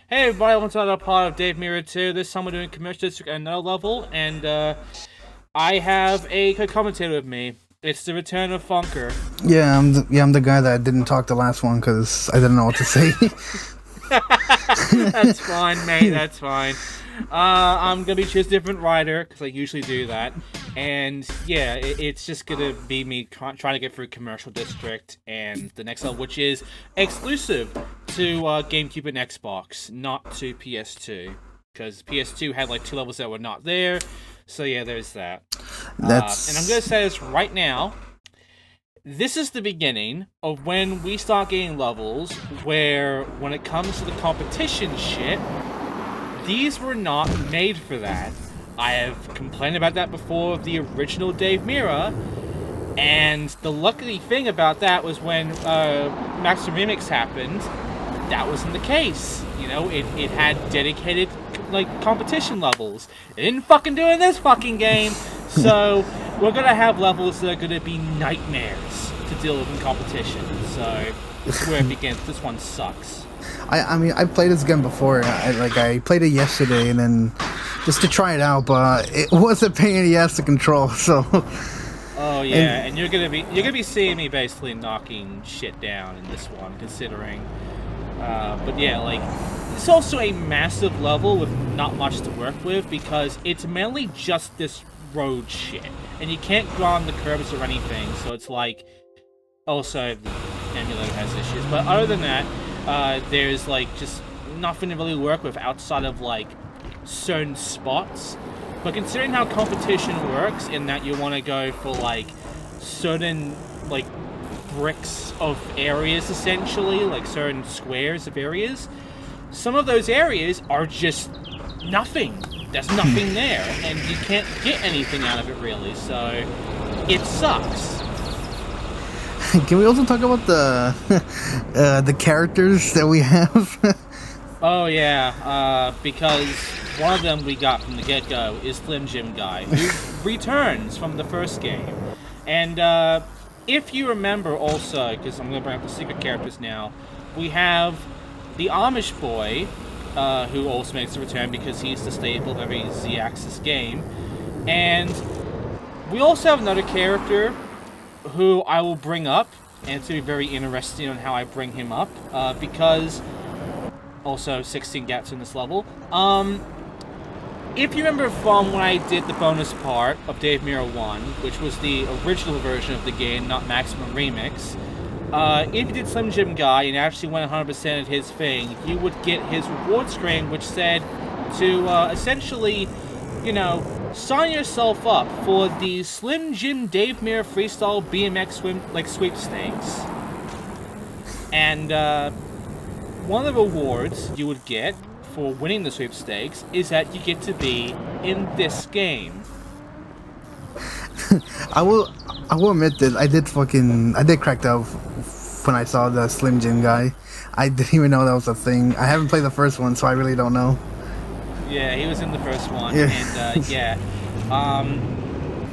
Hey everybody, welcome to another part of Dave Mirra 2. This time we're doing Commercial District at another level, and I have a co-commentator with me. It's the return of Fonker. Yeah, I'm the guy that didn't talk the last one because I didn't know what to say. That's fine, mate, that's fine. I'm gonna be choosing a different rider, because I usually do that. And yeah, it's just gonna be me trying to get through Commercial District and the next level, which is exclusive to Gamecube and Xbox, not to PS2. Because PS2 had like 2 levels that were not there. So yeah, there's that. And I'm gonna say this right now. This is the beginning of when we start getting levels where, when it comes to the competition shit, these were not made for that. I have complained about that before of the original Dave Mirra, and the lucky thing about that was when Maximum Remix happened, that wasn't the case. You know, it had dedicated like competition levels. It didn't fucking do it in this fucking game, so we're gonna have levels that are gonna be nightmares to deal with in competition. So this is where it begins. This one sucks. I mean, I played this game before. I played it yesterday, and then just to try it out, but it was a pain in the ass to control. So. Oh yeah, and you're gonna be seeing me basically knocking shit down in this one, considering. But yeah, like, it's also a massive level with not much to work with because it's mainly just this road shit, and you can't go on the curbs or anything. So it's like, also the emulator has issues, but other than that, there's like just nothing to really work with outside of like certain spots. But considering how competition works, in that you want to go for like certain like bricks of areas, essentially, like certain squares of areas, some of those areas are just nothing. There's nothing there, and you can't get anything out of it really, so it sucks. Can we also talk about the characters that we have? Oh yeah, because one of them we got from the get-go is Slim Jim Guy, who returns from the first game. And if you remember also, because I'm going to bring up the secret characters now, we have the Amish boy, who also makes a return because he's the staple of every Z-Axis game. And we also have another character who I will bring up, and it's going to be very interesting on how I bring him up, because also 16 gaps in this level. If you remember from when I did the bonus part of Dave Mirra 1, which was the original version of the game, not Maximum Remix, if you did Slim Jim Guy and actually went 100% at his thing, you would get his reward screen, which said to essentially, you know, sign yourself up for the Slim Jim Dave Mirra Freestyle BMX sweepstakes. And one of the rewards you would get for winning the sweepstakes is that you get to be in this game. I will admit that I did crack up when I saw the Slim Jim Guy. I didn't even know that was a thing. I haven't played the first one, so I really don't know. Yeah, he was in the first one, yeah. And yeah,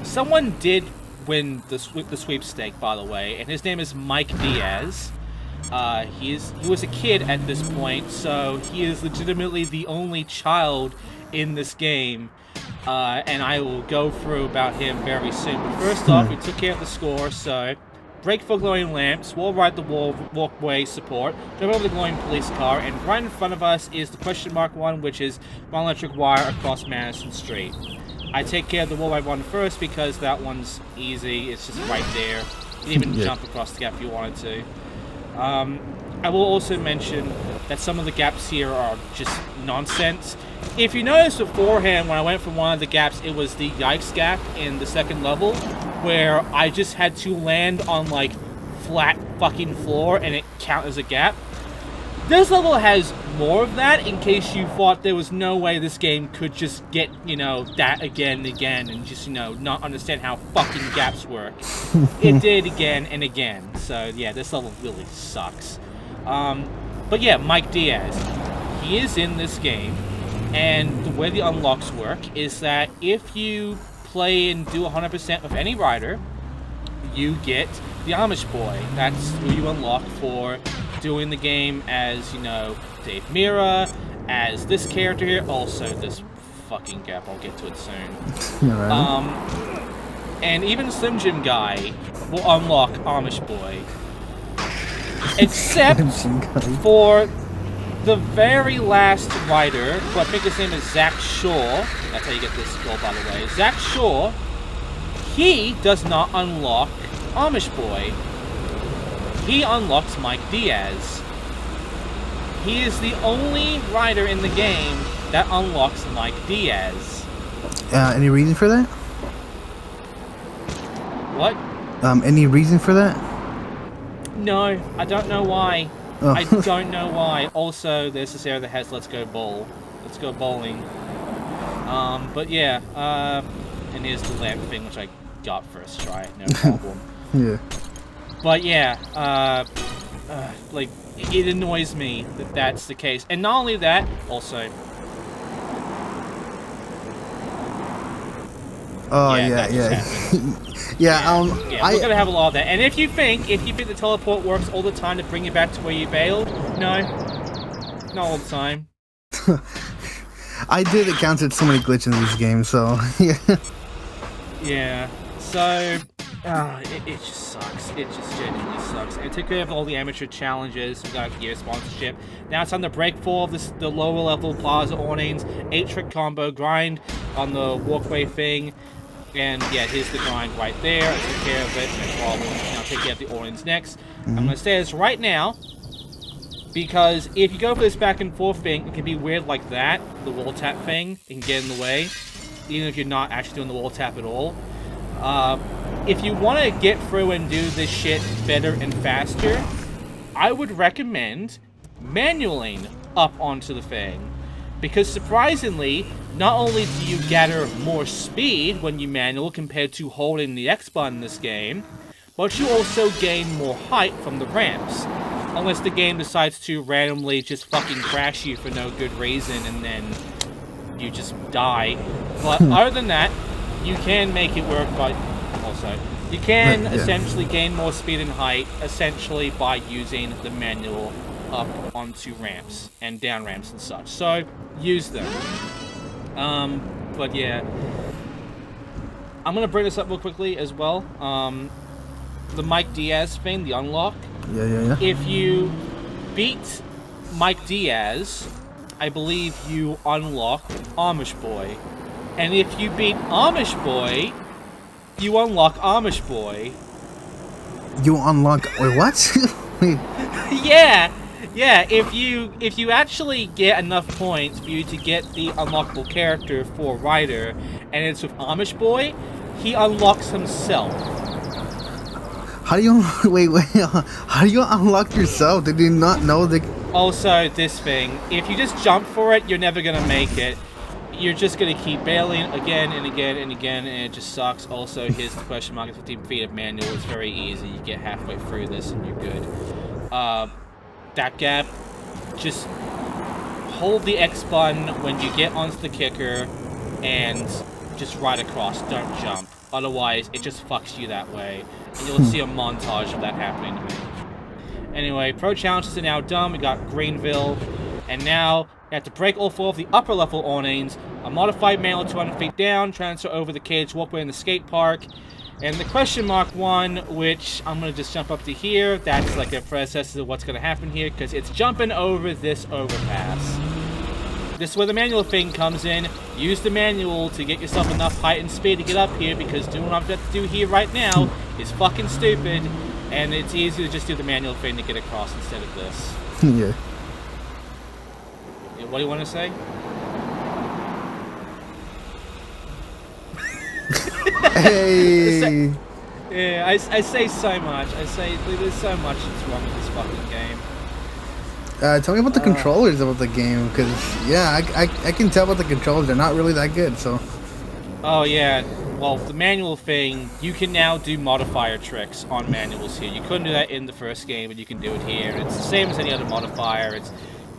someone did win the sweepstake, by the way, and his name is Mike Diaz. He was a kid at this point, so he is legitimately the only child in this game, and I will go through about him very soon. But first off, we took care of the score, so break for glowing lamps, wall ride the walkway support, jump over the glowing police car, and right in front of us is the question mark one, which is one electric wire across Madison Street. I take care of the wall ride one first because that one's easy, it's just right there. You can even jump across the gap if you wanted to. I will also mention that some of the gaps here are just nonsense. If you noticed beforehand, when I went from one of the gaps, it was the Yikes gap in the second level, where I just had to land on like flat fucking floor and it count as a gap. This level has more of that, in case you thought there was no way this game could just get, you know, that again and again and just, you know, not understand how fucking gaps work. It did again and again. So yeah, this level really sucks. But yeah, Mike Diaz, he is in this game, and the way the unlocks work is that if you play and do 100% of any rider, you get the Amish boy. That's who you unlock for doing the game as, you know, Dave Mirra, as this character here, also this fucking gap. I'll get to it soon. Right. And even Slim Jim Guy will unlock Amish Boy. Except for the very last rider, who I think his name is Zach Shaw. That's how you get this skill, by the way. Zach Shaw, he does not unlock Amish Boy. He unlocks Mike Diaz. He is the only rider in the game that unlocks Mike Diaz. Any reason for that? What? Any reason for that? No, I don't know why. Oh. I don't know why. Also, there's this area that has Let's Go Bowl. Let's Go Bowling. But yeah, and here's the lamp thing, which I got first try, no problem. Yeah. But yeah, like, it annoys me that that's the case. And not only that, also... Oh, yeah. Yeah, we're gonna have a lot of that. And if you think the teleport works all the time to bring you back to where you bailed, no. Not all the time. I did encounter so many glitches in this game, so yeah. Yeah. So it just sucks. It just genuinely sucks. And took care of all the amateur challenges. We got a gear sponsorship. Now it's time to break 4 of the lower level plaza awnings, 8-trick combo, grind on the walkway thing. And yeah, here's the grind right there. I took care of it, no problem. Now take care of the awnings next. I'm gonna say this right now, because if you go for this back and forth thing, it can be weird like that. The wall tap thing, it can get in the way, even if you're not actually doing the wall tap at all. If you want to get through and do this shit better and faster, I would recommend manualing up onto the thing. Because surprisingly, not only do you gather more speed when you manual compared to holding the X button in this game, but you also gain more height from the ramps. Unless the game decides to randomly just fucking crash you for no good reason and then you just die. But other than that, you can make it work by... Also, you can essentially gain more speed and height essentially by using the manual up onto ramps and down ramps and such. So, use them. But yeah. I'm gonna bring this up real quickly as well. The Mike Diaz thing, the unlock. Yeah. If you beat Mike Diaz, I believe you unlock Amish Boy. And if you beat Amish Boy, you unlock Amish Boy. You unlock... Wait, what? Wait. Yeah, if you actually get enough points for you to get the unlockable character for Ryder, and it's with Amish Boy, he unlocks himself. How do you... Wait. How do you unlock yourself? Did you not know the... Also, this thing, if you just jump for it, you're never gonna make it. You're just gonna keep bailing again and again and again, and it just sucks. Also, here's the question mark, 15 feet of manual. It's very easy. You get halfway through this and you're good. That gap, just hold the X button when you get onto the kicker and just ride across. Don't jump. Otherwise, it just fucks you that way. And you'll see a montage of that happening to me. Anyway, pro challenges are now done. We got Greenville. And now, you have to break all 4 of the upper level awnings, a modified manual 200 feet down, transfer over the cage walkway in the skate park, and the question mark one, which I'm going to just jump up to here. That's like a process of what's going to happen here, because it's jumping over this overpass. This is where the manual thing comes in. Use the manual to get yourself enough height and speed to get up here, because doing what I'm about to do here right now is fucking stupid, and it's easier to just do the manual thing to get across instead of this. Yeah. What do you want to say? Hey! Yeah, I say so much. I say there's so much that's wrong with this fucking game. Tell me about the controllers about the game, because, yeah, I can tell about the controllers. They're not really that good, so... Oh, yeah. Well, the manual thing, you can now do modifier tricks on manuals here. You couldn't do that in the first game, but you can do it here. It's the same as any other modifier.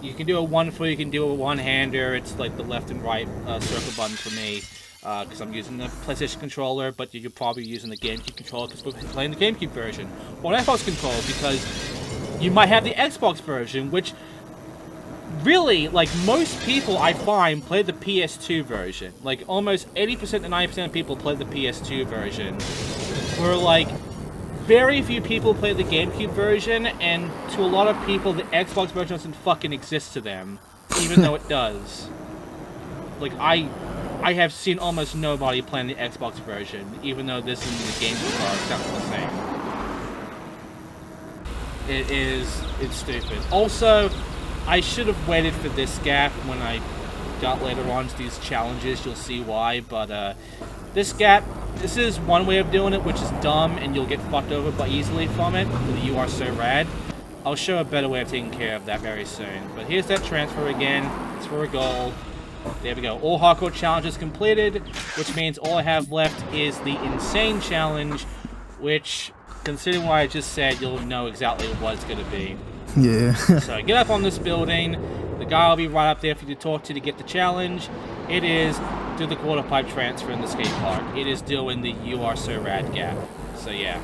You can do a one-foot, you can do a one-hander. It's like the left and right circle button for me, because I'm using the PlayStation controller, but you're probably using the GameCube controller because we're playing the GameCube version. Or an Xbox controller, because you might have the Xbox version, which really, like, most people I find play the PS2 version. Like, almost 80% to 90% of people play the PS2 version. Where, like, very few people play the GameCube version, and to a lot of people, the Xbox version doesn't fucking exist to them. Even though it does. Like, I have seen almost nobody playing the Xbox version, even though this and the GameCube are exactly the same. It's stupid. Also, I should have waited for this gap when I got later on to these challenges. You'll see why, but this gap, this is one way of doing it, which is dumb, and you'll get fucked over but easily from it. With You Are So Rad. I'll show a better way of taking care of that very soon. But here's that transfer again. It's for a goal. There we go. All hardcore challenges completed, which means all I have left is the Insane Challenge, which, considering what I just said, you'll know exactly what it's going to be. Yeah. So get up on this building. The guy will be right up there for you to talk to get the challenge. It is do the quarter pipe transfer in the skate park. It is doing the You Are So Rad gap. So yeah.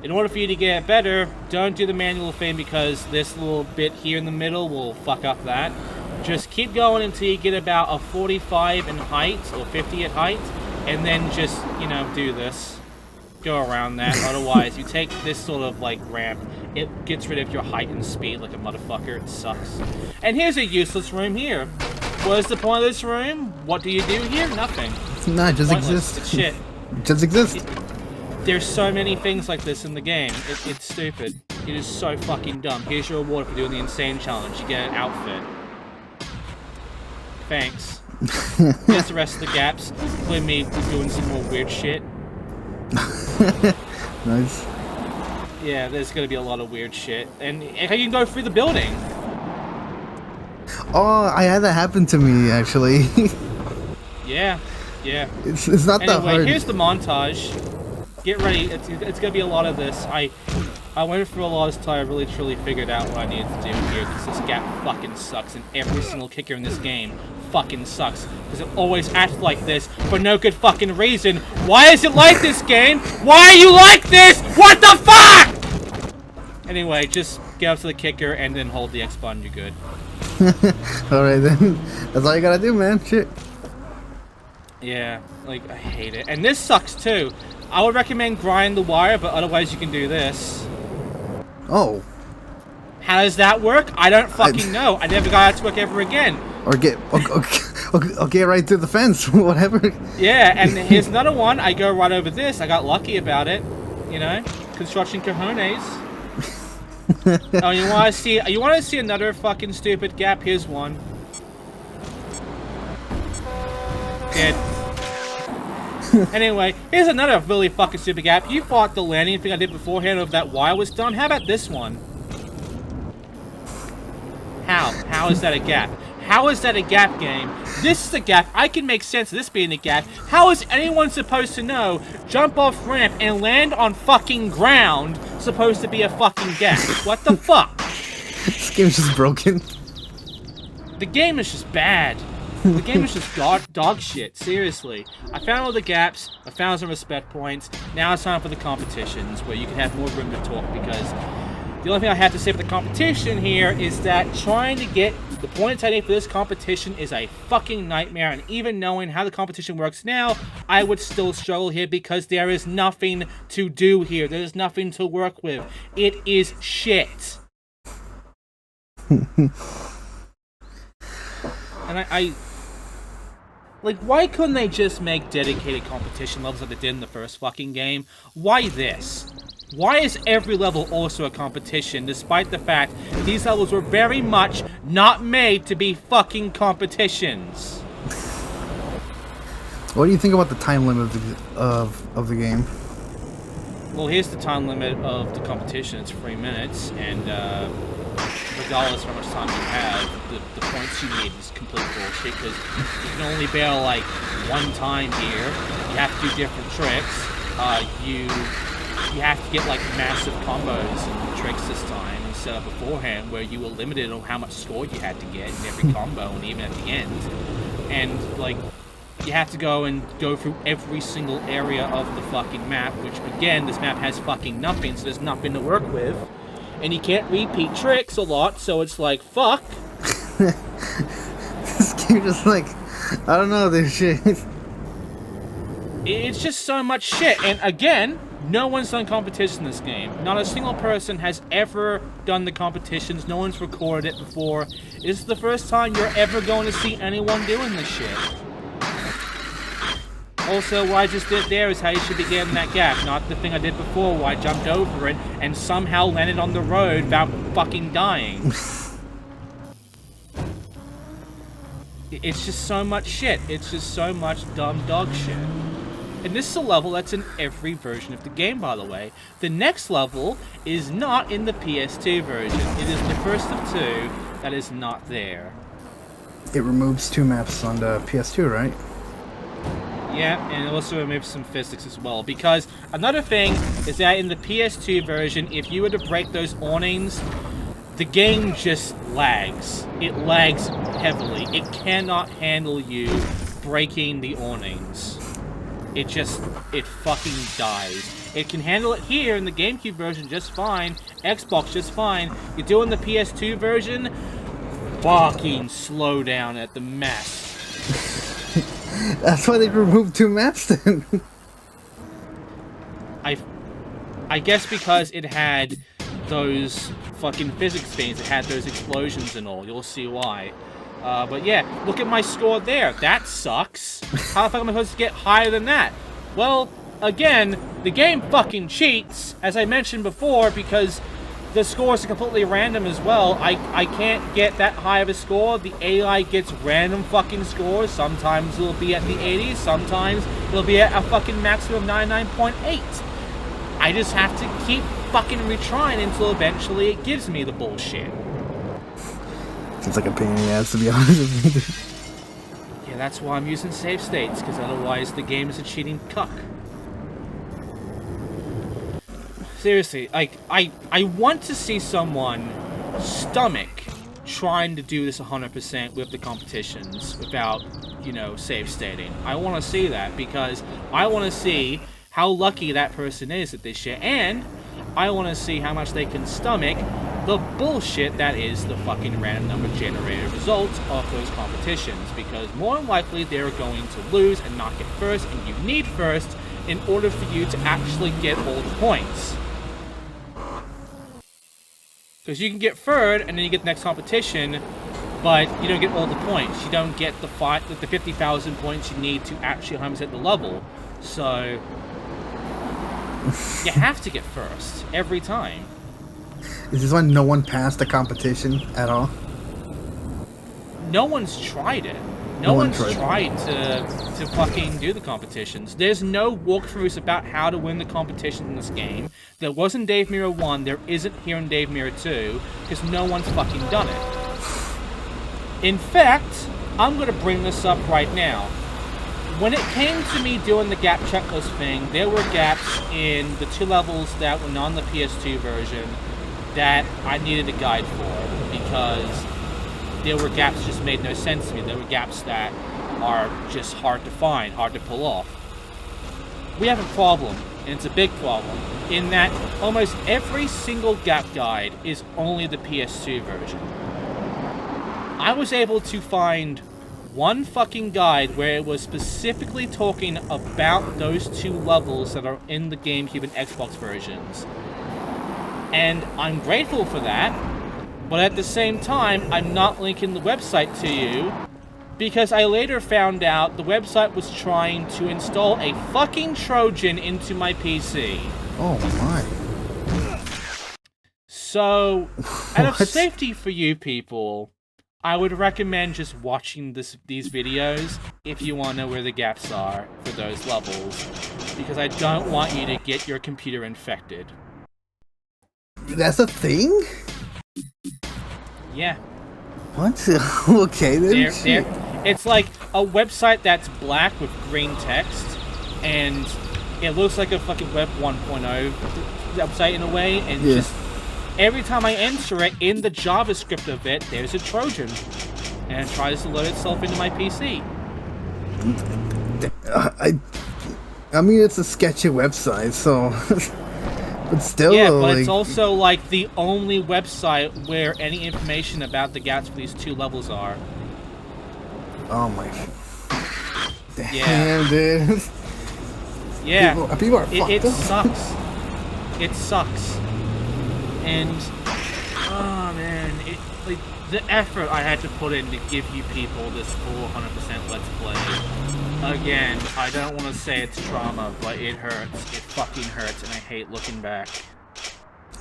In order for you to get better, don't do the manual thing because this little bit here in the middle will fuck up that. Just keep going until you get about a 45 in height or 50 at height, and then just, you know, do this. Go around that. Otherwise, you take this sort of like ramp, it gets rid of your height and speed like a motherfucker. It sucks. And here's a useless room here. What is the point of this room? What do you do here? Nothing. No, it just Pointless. exists. It's shit. It just exists. There's so many things like this in the game. It's stupid. It is so fucking dumb. Here's your reward for doing the Insane Challenge. You get an outfit. Thanks. Here's the rest of the gaps. With me doing some more weird shit. Nice. Yeah, there's gonna be a lot of weird shit. And you can go through the building. Oh, I had that happen to me, actually. Yeah. It's not that hard. Anyway, here's the montage. Get ready. It's gonna be a lot of this. I went through a lot of time. I really truly figured out what I needed to do here because this gap fucking sucks, and every single kicker in this game fucking sucks because it always acts like this for no good fucking reason. Why is it like this game? Why are you like this? What the fuck? Anyway, just get up to the kicker and then hold the X button. You're good. Alright then. That's all you gotta do, man. Shit. Yeah, like, I hate it. And this sucks too. I would recommend grind the wire, but otherwise you can do this. Oh. How does that work? I don't fucking know. I never got it to work ever again. Or get right through the fence, whatever. Yeah, and here's another one. I go right over this. I got lucky about it. You know? Construction cojones. Oh, you want to see another fucking stupid gap? Here's one. Dead. Anyway, here's another really fucking stupid gap. You thought the landing thing I did beforehand of that wire was done? How about this one? How is that a gap? How is that a gap game? This is a gap. I can make sense of this being a gap. How is anyone supposed to know jump off ramp and land on fucking ground supposed to be a fucking gap? What the fuck? This game's just broken. The game is just bad. The game is just dog shit, seriously. I found all the gaps, I found some respect points, now it's time for the competitions, where you can have more room to talk, because the only thing I have to say for the competition here is that trying to get the points I need for this competition is a fucking nightmare, and even knowing how the competition works now, I would still struggle here because there is nothing to do here. There is nothing to work with. It is shit. And I like, why couldn't they just make dedicated competition levels like they did in the first fucking game? Why this? Why is every level also a competition, despite the fact these levels were very much not made to be fucking competitions? What do you think about the time limit of the game? Well, here's the time limit of the competition. It's 3 minutes, and regardless of how much time you have, the points you need is complete bullshit, because you can only bail like one time here. You have to do different tricks. You have to get like massive combos and tricks this time instead of beforehand, where you were limited on how much score you had to get in every combo and even at the end. And like, you have to go through every single area of the fucking map, which again, this map has fucking nothing, so there's nothing to work with. And you can't repeat tricks a lot, so it's like, fuck. This game just like, I don't know, this shit. It's just so much shit. And again, no one's done competition in this game. Not a single person has ever done the competitions. No one's recorded it before. This is the first time you're ever going to see anyone doing this shit. Also, what I just did there is how you should be getting that gap, not the thing I did before where I jumped over it and somehow landed on the road without fucking dying. It's just so much shit. It's just so much dumb dog shit. And this is a level that's in every version of the game, by the way. The next level is not in the PS2 version. It is the first of two that is not there. It removes 2 maps on the PS2, right? Yeah, and it also removes some physics as well. Because another thing is that in the PS2 version, if you were to break those awnings, the game just lags. It lags heavily. It cannot handle you breaking the awnings. It fucking dies. It can handle it here in the Gamecube version just fine, Xbox just fine. You're doing the PS2 version, fucking slow down at the max. That's why they removed 2 maps then. I guess because it had those fucking physics things, it had those explosions and all. You'll see why. But yeah, look at my score there. That sucks. How the fuck am I supposed to get higher than that? Well, again, the game fucking cheats, as I mentioned before, because the scores are completely random as well. I can't get that high of a score. The AI gets random fucking scores. Sometimes it'll be at the 80s, sometimes it'll be at a fucking maximum of 99.8. I just have to keep fucking retrying until eventually it gives me the bullshit. It's like a pain in the ass, to be honest with you. Yeah, that's why I'm using save states, because otherwise the game is a cheating cuck. Seriously, like, I want to see someone stomach trying to do this 100% with the competitions without, you know, save stating. I want to see that, because I want to see how lucky that person is at this shit, and I want to see how much they can stomach the bullshit that is the fucking random number generated results of those competitions, because more than likely they're going to lose and not get first, and you need first in order for you to actually get all the points. Because you can get third and then you get the next competition, but you don't get all the points. You don't get the 50,000 points you need to actually 100% the level. So you have to get first every time. Is this when no one passed the competition at all? No one's tried it. No one's tried to fucking do the competitions. There's no walkthroughs about how to win the competition in this game. There wasn't Dave Mirra 1, there isn't here in Dave Mirra 2, because no one's fucking done it. In fact, I'm gonna bring this up right now. When it came to me doing the gap checklist thing, there were gaps in the 2 levels that were on the PS2 version that I needed a guide for, because there were gaps that just made no sense to me. There were gaps that are just hard to find, hard to pull off. We have a problem, and it's a big problem, in that almost every single gap guide is only the PS2 version. I was able to find one fucking guide where it was specifically talking about those 2 levels that are in the GameCube and Xbox versions. And I'm grateful for that, but at the same time, I'm not linking the website to you, because I later found out the website was trying to install a fucking Trojan into my PC. Oh my. So, out of safety for you people, I would recommend just watching these videos if you want to know where the gaps are for those levels, because I don't want you to get your computer infected. That's a thing? Yeah. What? Okay then. It's like a website that's black with green text, and it looks like a fucking Web 1.0 website in a way, and just every time I enter it in the JavaScript of it, there's a Trojan, and it tries to load itself into my PC. I mean, it's a sketchy website, so But still, Yeah, though, but like, it's also like the only website where any information about the gaps for these 2 levels are. oh my. Yeah. Damn, dude. Yeah. People are fucked It up. sucks. It sucks. And oh man, like the effort I had to put in to give you people this full 100% Let's Play. Again, I don't want to say it's trauma, but it hurts. It fucking hurts, and I hate looking back.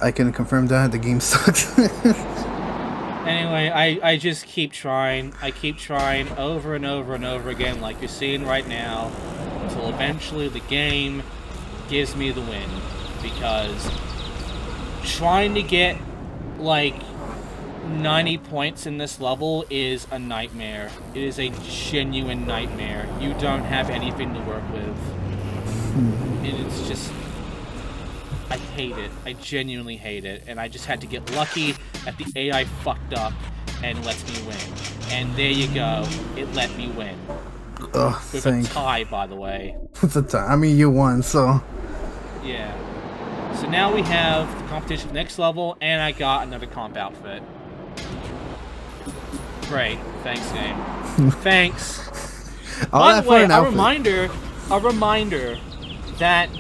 I can confirm that the game sucks. Anyway, I just keep trying. I keep trying over and over and over again, like you're seeing right now, until eventually the game gives me the win. Because trying to get, like, 90 points in this level is a nightmare. It is a genuine nightmare. You don't have anything to work with. And it's just... I hate it. I genuinely hate it. And I just had to get lucky that the AI fucked up and lets me win. And there you go. It let me win. Oh, With a tie, by the way. With a tie. I mean, you won, so... Yeah. So now we have the competition for the next level, and I got another comp outfit. Great. Thanks, game. Thanks. By the way, a reminder that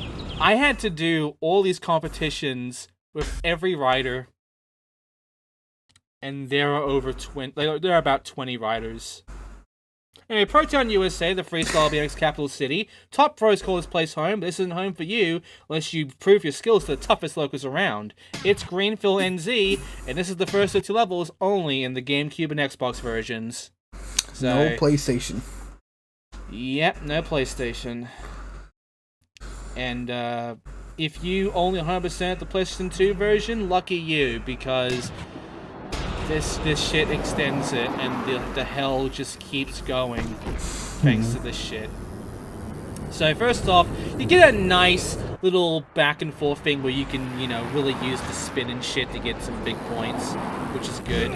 I had to do all these competitions with every rider, and there are over 20. There are about 20 riders. Anyway, Proton USA, the freestyle BMX capital city. Top pros call this place home, but this isn't home for you unless you prove your skills to the toughest locals around. It's Greenfield NZ, and this is the first of 2 levels only in the Gamecube and Xbox versions. So, no PlayStation. Yep, no PlayStation. And if you only 100% the PlayStation 2 version, lucky you, because this shit extends it, and the hell just keeps going thanks to this shit. So first off, you get a nice little back and forth thing where you can, you know, really use the spin and shit to get some big points, which is good.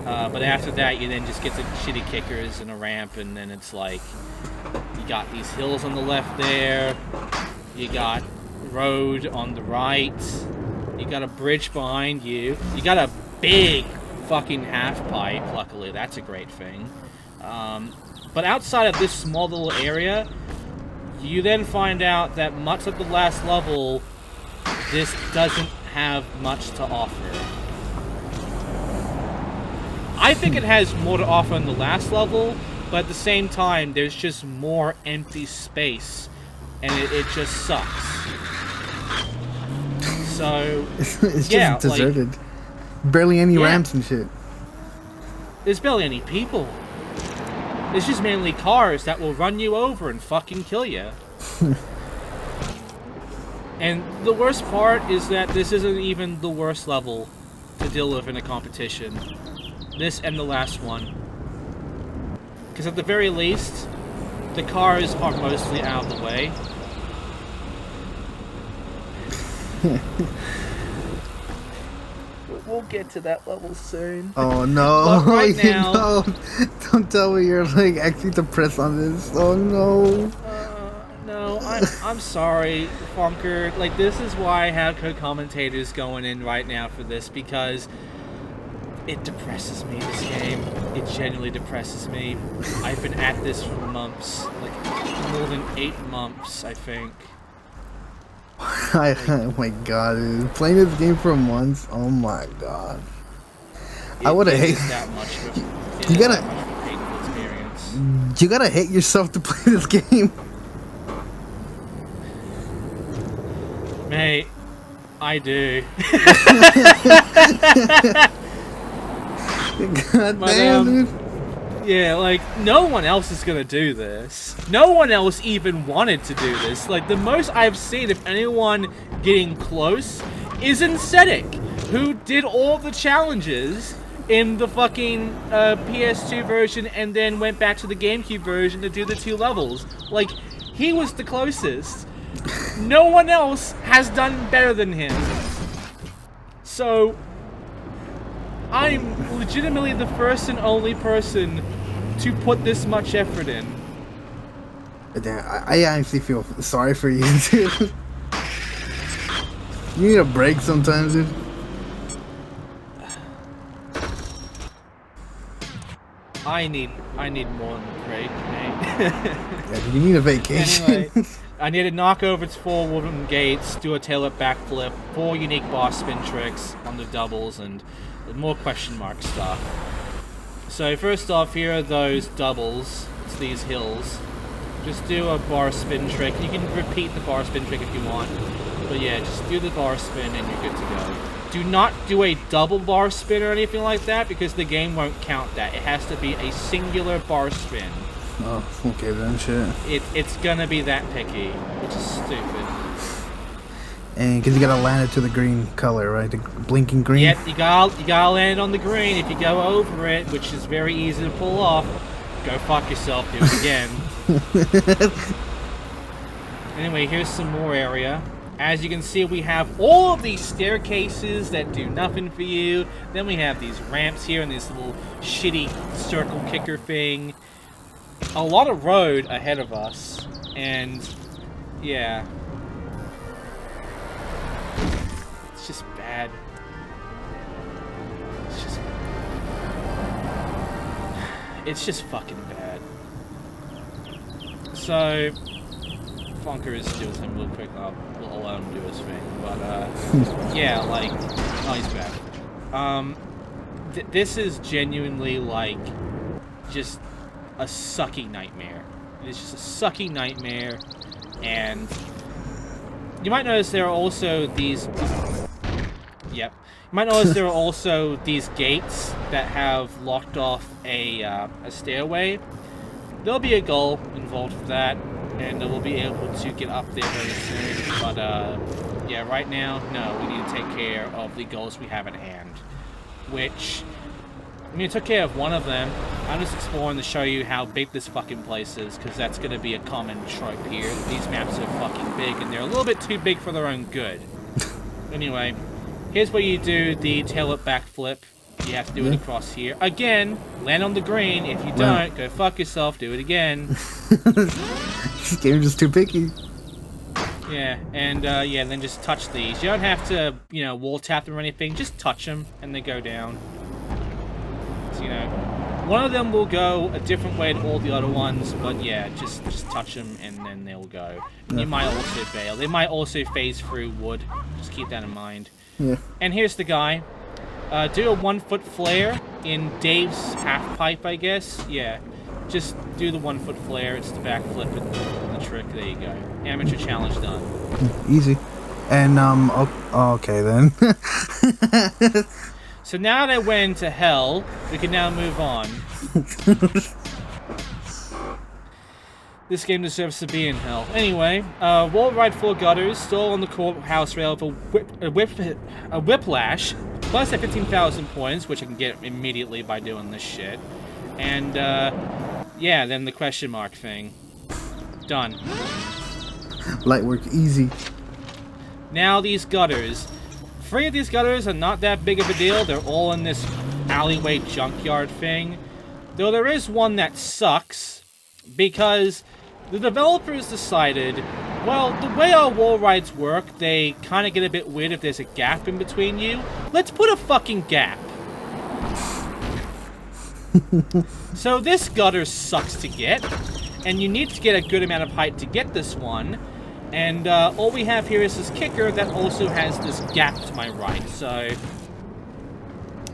But after that, you then just get some shitty kickers and a ramp, and then it's like, you got these hills on the left there, you got road on the right, you got a bridge behind you, you got a big fucking half pipe, luckily, that's a great thing. But outside of this small little area, you then find out that much like the last level, this doesn't have much to offer. I think it has more to offer than the last level, but at the same time, there's just more empty space, and it just sucks. So, It's just yeah, deserted. Like, barely any ramps and shit. There's barely any people. There's just mainly cars that will run you over and fucking kill you. And the worst part is that this isn't even the worst level to deal with in a competition. This and the last one. Because at the very least, the cars are mostly out of the way. We'll get to that level soon. Oh no! But right now, no. Don't tell me you're like actually depressed on this. Oh no! No, I'm sorry, Fonker. Like, this is why I have co-commentators going in right now for this, because it depresses me, this game. It genuinely depresses me. I've been at this for months, like more than 8 months, I think. Oh my god, dude. Playing this game for months, oh my god. I would have hated that much. You gotta painful experience. You gotta hate yourself to play this game. Mate, I do. God damn, dude. Yeah, like, no one else is gonna do this. No one else even wanted to do this. Like, the most I've seen of anyone getting close is Xindictive, who did all the challenges in the fucking PS2 version and then went back to the Gamecube version to do the 2 levels. Like, he was the closest. No one else has done better than him. So, I'm legitimately the first and only person to put this much effort in. Damn, I actually feel sorry for you, dude. You need a break sometimes, dude. I need more than a break, mate. Yeah, you need a vacation. Anyway, I need to knock over 4 wooden gates, do a tail up backflip, 4 unique bar spin tricks on the doubles, and more question mark stuff. So first off, here are those doubles. It's these hills. Just do a bar spin trick. You can repeat the bar spin trick if you want. But yeah, just do the bar spin and you're good to go. Do not do a double bar spin or anything like that because the game won't count that. It has to be a singular bar spin. Oh, okay then, shit. It's gonna be that picky, which is stupid. And because you gotta land it to the green color, right? The blinking green. Yep, you gotta land on the green. If you go over it, which is very easy to pull off, go fuck yourself. Do it again. Anyway, here's some more area. As you can see, we have all of these staircases that do nothing for you. Then we have these ramps here and this little shitty circle kicker thing. A lot of road ahead of us, and yeah. It's just bad. It's just fucking bad. So, Fonker is doing something real quick. We'll allow him to do his thing. But, yeah, like, oh, he's back. This is genuinely, like, just a sucky nightmare. It's just a sucky nightmare, and you might notice there are also these... Yep. You might notice there are also these gates that have locked off a stairway. There'll be a goal involved for that, and we'll be able to get up there very soon. But, yeah, right now, no, we need to take care of the goals we have at hand. Which, I mean, I took care of one of them. I'm just exploring to show you how big this fucking place is, because that's going to be a common trope here. These maps are fucking big, and they're a little bit too big for their own good. Anyway, here's where you do the tail-up backflip. You have to do it across here. Again, land on the green. If you don't, go fuck yourself. Do it again. This game's just too picky. Yeah, and yeah, then just touch these. You don't have to, you know, wall tap them or anything. Just touch them, and they go down. So, you know, one of them will go a different way than all the other ones, but yeah, just touch them, and then they'll go. And you might also bail. They might also phase through wood. Just keep that in mind. Yeah. And here's the guy. Do a 1-foot flare in Dave's half pipe, I guess. Yeah, just do the 1-foot flare. It's the backflip and the trick. There you go. Amateur challenge done. Easy. And okay then. So now that we're into hell, we can now move on. This game deserves to be in hell. Anyway, wall ride 4 gutters, stall on the courthouse rail for a whiplash, plus at 15,000 points, which I can get immediately by doing this shit. And, yeah, then the question mark thing. Done. Light work, easy. Now these gutters. 3 of these gutters are not that big of a deal. They're all in this alleyway junkyard thing. Though there is one that sucks, because the developers decided, well, the way our wall rides work, they kind of get a bit weird if there's a gap in between you. Let's put a fucking gap. So this gutter sucks to get, and you need to get a good amount of height to get this one. And all we have here is this kicker that also has this gap to my right, so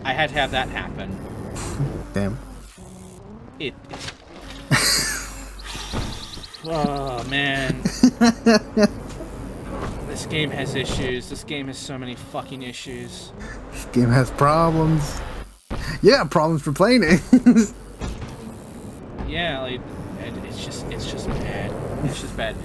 I had to have that happen. Damn. Oh, man. This game has issues. This game has so many fucking issues. This game has problems. Yeah, problems for playing it. Yeah, like, it's just bad. It's just bad.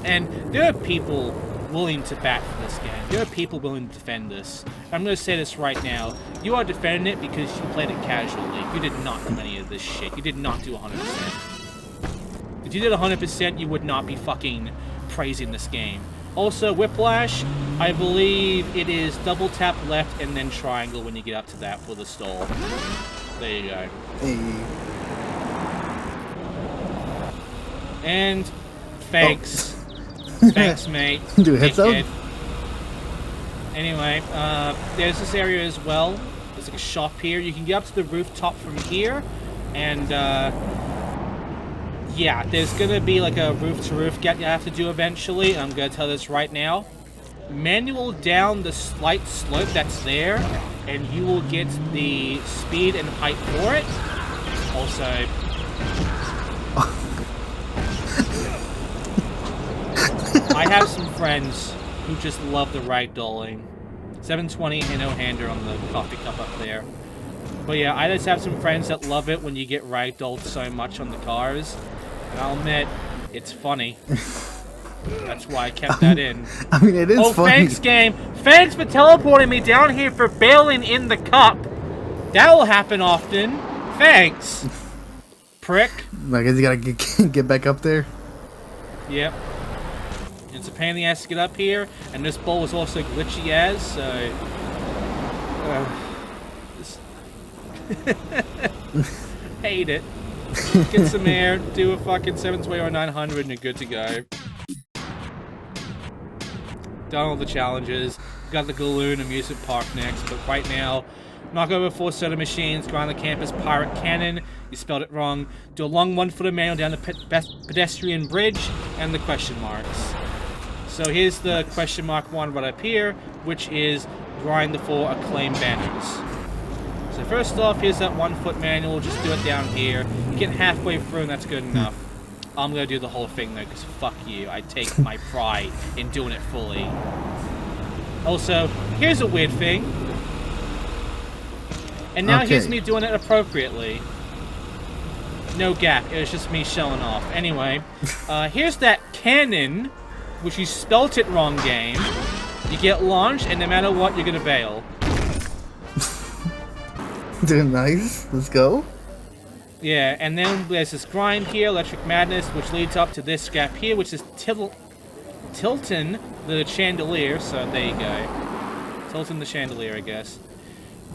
And there are people willing to bat for this game. There are people willing to defend this. I'm going to say this right now. You are defending it because you played it casually. You did not do any of this shit. You did not do 100%. If you did 100%, you would not be fucking praising this game. Also, Whiplash, I believe it is double tap left and then triangle when you get up to that for the stall. There you go. Hey. And thanks. Thanks, mate. Do a heads up? Anyway, there's this area as well. There's like a shop here. You can get up to the rooftop from here, and yeah, there's gonna be like a roof-to-roof get you have to do eventually. I'm gonna tell this right now. Manual down the slight slope that's there, and you will get the speed and height for it. Also, I have some friends who just love the ragdolling. 720 and no-hander on the coffee cup up there. But yeah, I just have some friends that love it when you get ragdolled so much on the cars. And I'll admit, it's funny. That's why I kept that in. I mean, it is funny. Oh, thanks, game. Thanks for teleporting me down here for bailing in the cup. That'll happen often. Thanks. Prick. I guess you gotta get back up there. Yep. It's a pain in the ass to get up here, and this bowl is also glitchy as, so... hate it. Get some air, do a fucking 720 or 900, and you're good to go. Done all the challenges. Got the Galoon Amusement Park next, but right now, knock over 4 soda machines, grind the campus pirate cannon, you spelled it wrong, do a long 1-footer manual down the pedestrian bridge, and the question marks. So here's the question mark one right up here, which is grind the 4 acclaim banners. So first off, here's that 1-foot manual, just do it down here. You get halfway through and that's good enough. I'm gonna do the whole thing though, because fuck you, I take my pride in doing it fully. Also, here's a weird thing. And now here's me doing it appropriately. No gap, it was just me showing off. Anyway, here's that cannon, which you spelt it wrong, game. You get launched, and no matter what, you're gonna bail. Dude, nice. Let's go. Yeah, and then there's this grind here, Electric Madness, which leads up to this gap here, which is Tilton the Chandelier. So there you go. Tilton the Chandelier, I guess.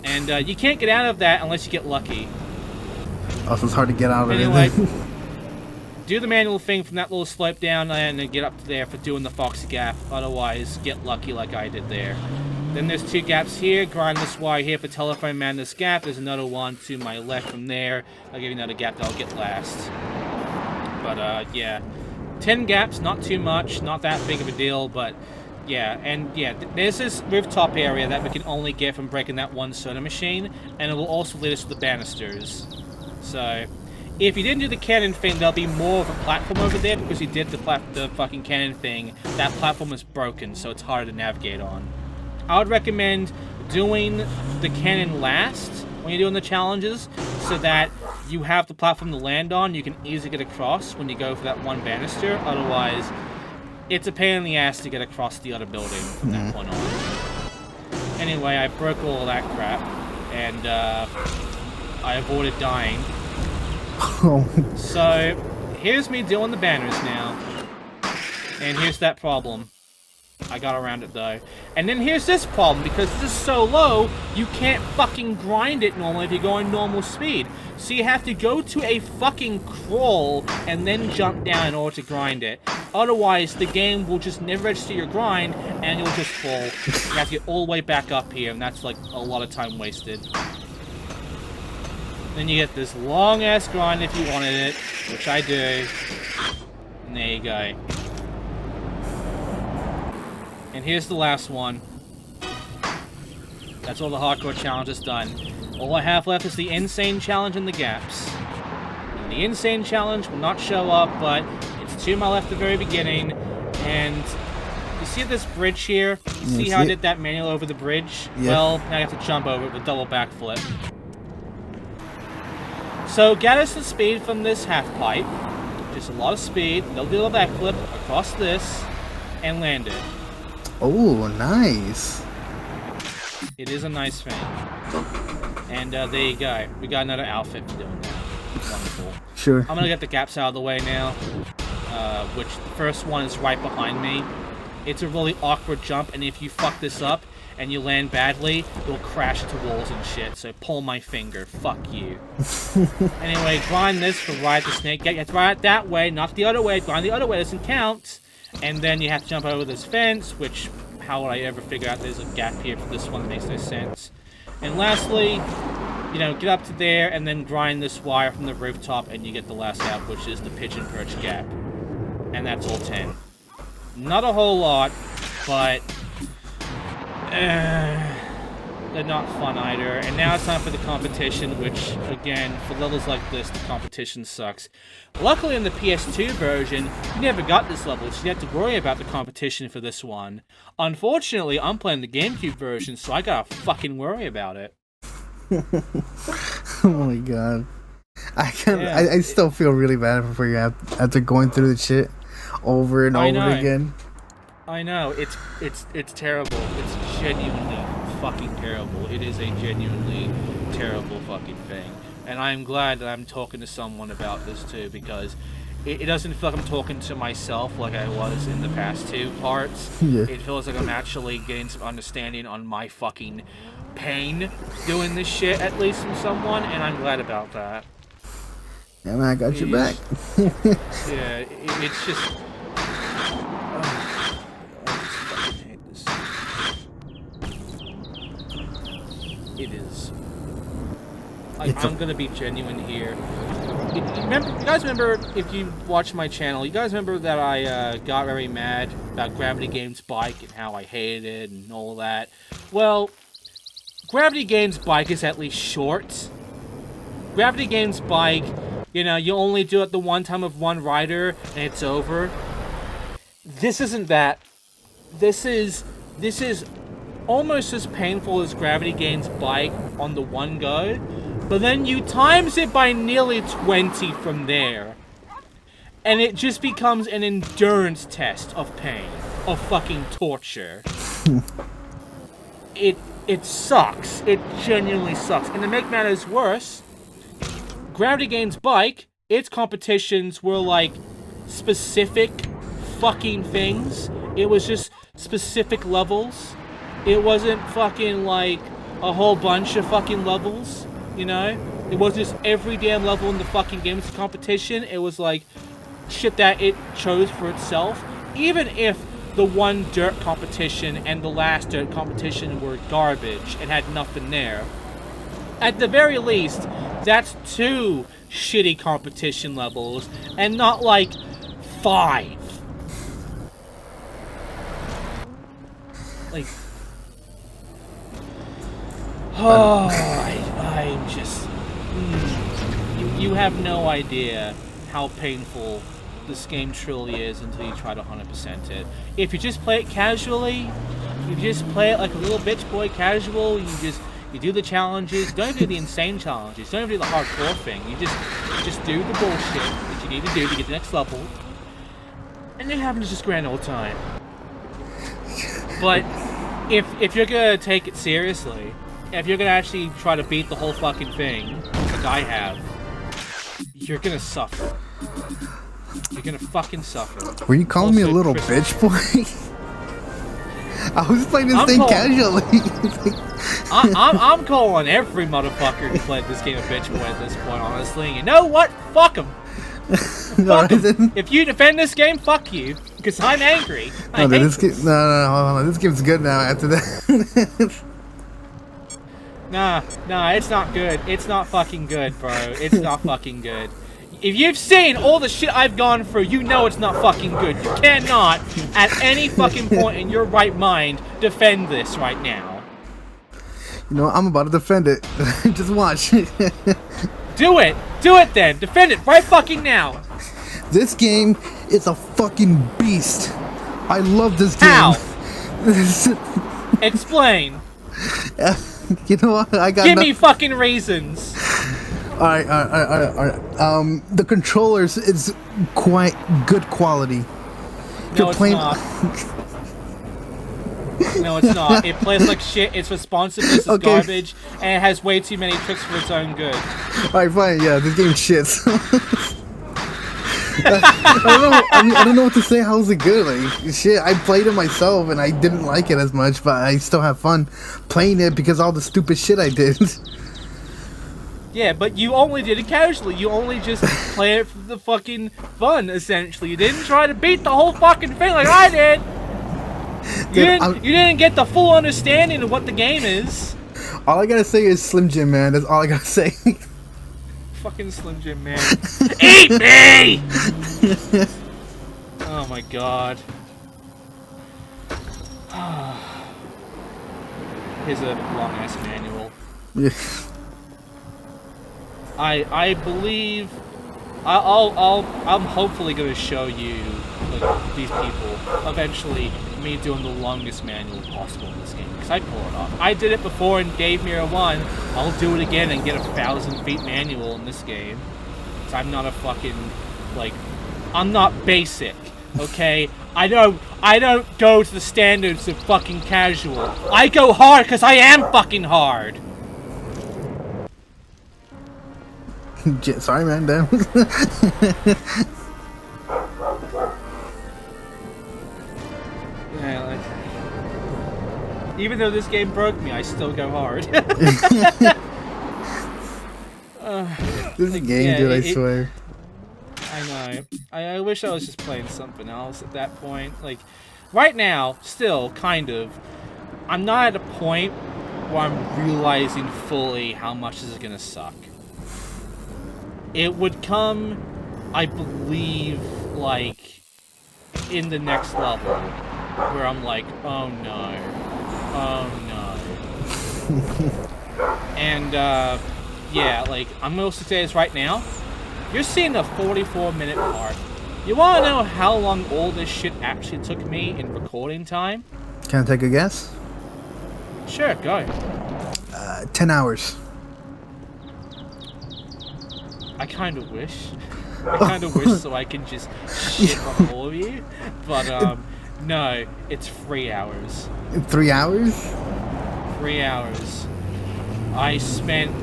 And you can't get out of that unless you get lucky. Oh, so it's hard to get out of it. Anyway, do the manual thing from that little slope down and then get up to there for doing the Foxy Gap. Otherwise, get lucky like I did there. Then there's 2 gaps here. Grind this wire here for Telephone Madness Gap. There's another one to my left from there. I'll give you another gap that I'll get last. But, yeah. 10 gaps, not too much. Not that big of a deal, but... yeah, and yeah, there's this rooftop area that we can only get from breaking that 1 soda machine, and it will also lead us to the banisters. So, if you didn't do the cannon thing, there'll be more of a platform over there, because you did the fucking cannon thing. That platform is broken, so it's harder to navigate on. I would recommend doing the cannon last when you're doing the challenges, so that you have the platform to land on, you can easily get across when you go for that 1 banister. Otherwise, it's a pain in the ass to get across the other building from that point on. Anyway, I broke all of that crap, and I avoided dying. So, here's me doing the banners now. And here's that problem. I got around it though. And then here's this problem, because this is so low, you can't fucking grind it normally if you're going normal speed. So you have to go to a fucking crawl and then jump down in order to grind it. Otherwise, the game will just never register your grind and you'll just fall. You have to get all the way back up here, and that's like a lot of time wasted. Then you get this long ass grind if you wanted it, which I do. And there you go. And here's the last one. That's all the hardcore challenges done. All I have left is the insane challenge and the gaps. And the insane challenge will not show up, but it's to my left at the very beginning. And you see this bridge here? You see how I did that manual over the bridge? Yeah. Well, now you have to jump over it with double backflip. So get us the speed from this half pipe. Just a lot of speed. They'll do a backflip across this and land it. Oh, nice. It is a nice thing. And there you go. We got another outfit for doing that. Wonderful. Sure. I'm gonna get the gaps out of the way now. Which the first one is right behind me. It's a really awkward jump, and if you fuck this up and you land badly, you'll crash into walls and shit. So pull my finger. Fuck you. Anyway, grind this for ride the snake. You have to ride it that way, not the other way. Grind the other way doesn't count. And then you have to jump over this fence, which how would I ever figure out there's a gap here for this one? That makes no sense. And lastly, you know, get up to there and then grind this wire from the rooftop and you get the last gap, which is the pigeon perch gap. And that's all 10. Not a whole lot, but they're not fun either. And now it's time for the competition, which, again, for levels like this, the competition sucks. Luckily in the PS2 version, you never got this level, so you had to worry about the competition for this one. Unfortunately, I'm playing the Gamecube version, so I gotta fucking worry about it. Oh my god. I still feel really bad for you after going through the shit over and over again. I know, it's terrible. It's genuinely fucking terrible. It is a genuinely terrible fucking thing. And I'm glad that I'm talking to someone about this too, because it doesn't feel like I'm talking to myself like I was in the past two parts. Yeah. It feels like I'm actually getting some understanding on my fucking pain doing this shit, at least from someone, and I'm glad about that. Yeah, man, I got your back. Yeah, it's just... It is. I'm gonna be genuine here. You guys remember, if you watch my channel, you guys remember that I got very mad about Gravity Games Bike and how I hated it and all that? Well, Gravity Games Bike is at least short. Gravity Games Bike, you know, you only do it the one time of one rider and it's over. This isn't that. This is almost as painful as Gravity Gains Bike on the one go, but then you times it by nearly 20 from there, and it just becomes an endurance test of pain, of fucking torture. It sucks. It genuinely sucks. And to make matters worse, Gravity Gains Bike, its competitions were like specific fucking things. It was just specific levels. It wasn't fucking like a whole bunch of fucking levels, you know? It wasn't just every damn level in the fucking game's competition. It was like shit that it chose for itself. Even if the one dirt competition and the last dirt competition were garbage and had nothing there, at the very least, that's 2 shitty competition levels and not like 5. Like, oh, I'm just... You have no idea how painful this game truly is until you try to 100% it. If you just play it casually, you just play it like a little bitch boy casual, you do the challenges, don't even do the insane challenges, don't even do the hardcore thing, you just do the bullshit that you need to do to get the next level, and you're having just a grand old time. But if you're gonna take it seriously, if you're gonna actually try to beat the whole fucking thing, like I have, you're gonna suffer. You're gonna fucking suffer. Were you calling me a little bitch boy? I was playing this thing casually. I'm calling every motherfucker who played this game a bitch boy at this point, honestly. You know what? Fuck them. Fuck 'em. If you defend this game, fuck you. Because I'm angry. No, hold on. This game's good now after that. Nah, it's not good. It's not fucking good, bro. It's not fucking good. If you've seen all the shit I've gone through, you know it's not fucking good. You cannot, at any fucking point in your right mind, defend this right now. You know what? I'm about to defend it. Just watch. Do it! Do it then! Defend it right fucking now! This game is a fucking beast. I love this game. How? Explain. You know what? Give me fucking reasons. Alright. The controllers is quite good quality. No, it's not. No, it's not. It plays like shit, its responsiveness is garbage, and it has way too many tricks for its own good. Alright, fine, yeah, this game shits. I don't know what to say. How's it good? Like, shit, I played it myself, and I didn't like it as much, but I still have fun playing it because all the stupid shit I did. Yeah, but you only did it casually. You only just play it for the fucking fun, essentially. You didn't try to beat the whole fucking thing like I did. You didn't get the full understanding of what the game is. All I gotta say is Slim Jim, man. That's all I gotta say. Fucking Slim Jim, man. Eat me! Oh my god. Here's a long ass manual. Yeah. I believe I'm hopefully gonna show you like these people eventually me doing the longest manual possible in this game because I pull it off. I did it before in Mirra 1. I'll do it again and get 1,000 feet manual in this game. So I'm not a fucking like I'm not basic, okay? I don't go to the standards of fucking casual. I go hard because I am fucking hard. Sorry, man. Damn. Yeah, like, even though this game broke me, I still go hard. This is a game, yeah, dude. I swear. I know. I wish I was just playing something else at that point. Like, right now, still, kind of, I'm not at a point where I'm realizing fully how much this is gonna suck. It would come, I believe, like, in the next level, where I'm like, oh no. Oh no. And, yeah, like, I'm gonna say this right now. You're seeing a 44-minute part. You wanna know how long all this shit actually took me in recording time? Can I take a guess? Sure, go. 10 hours. I kinda wish. I kinda wish so I can just shit on all of you. But, no, it's 3 hours. 3 hours? 3 hours. I spent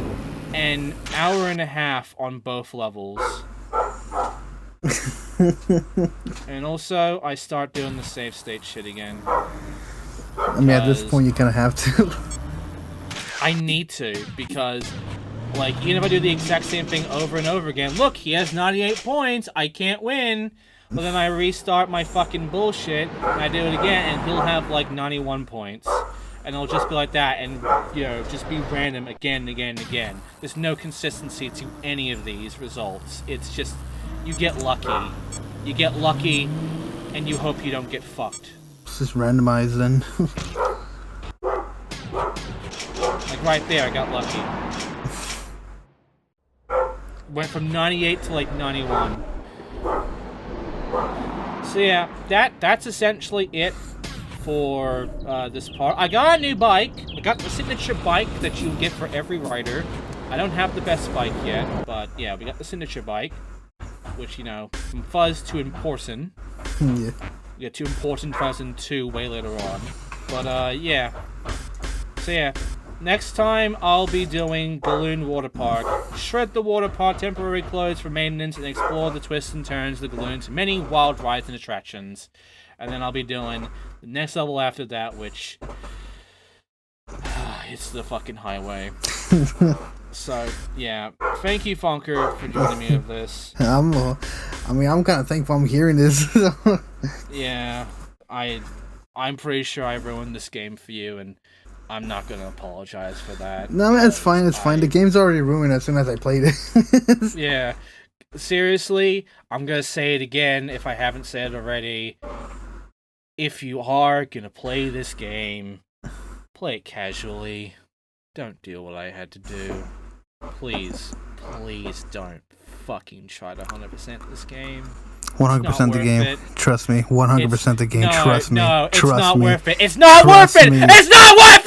an hour and a half on both levels. And also, I start doing the save state shit again. I mean, at this point, you kind of have to. I need to, because, like, even if I do the exact same thing over and over again, look, he has 98 points, I can't win. But then I restart my fucking bullshit, and I do it again, and he'll have, like, 91 points. And it'll just be like that, and, you know, just be random again and again and again. There's no consistency to any of these results. It's just, you get lucky. You get lucky, and you hope you don't get fucked. It's just randomized then. Like right there, I got lucky. Went from 98 to like 91. So yeah, that's essentially it for this part. I got a new bike. I got the signature bike that you get for every rider. I don't have the best bike yet, but yeah, we got the signature bike, which, you know, from fuzz to important. Yeah. We get to important fuzz and 2 way later on. But yeah. So yeah, next time I'll be doing Balloon Water Park. Shred the water park, temporary clothes for maintenance, and explore the twists and turns of the Balloon to many wild rides and attractions. And then I'll be doing the next level after that, which it's the fucking highway. So yeah, thank you, Fonker, for joining me with this. I'm kind of thankful I'm hearing this. Yeah, I'm pretty sure I ruined this game for you, and I'm not gonna apologize for that. No, it's fine. It's fine. The game's already ruined as soon as I played it. Yeah, seriously, I'm gonna say it again if I haven't said it already. If you are gonna play this game, play it casually. Don't do what I had to do. Please, please don't fucking try to 100% this game. 100% the game. It. Trust me. 100% the game. No, Trust me. No, it's Trust not me. worth it. It's not worth it. Me. It's not worth it.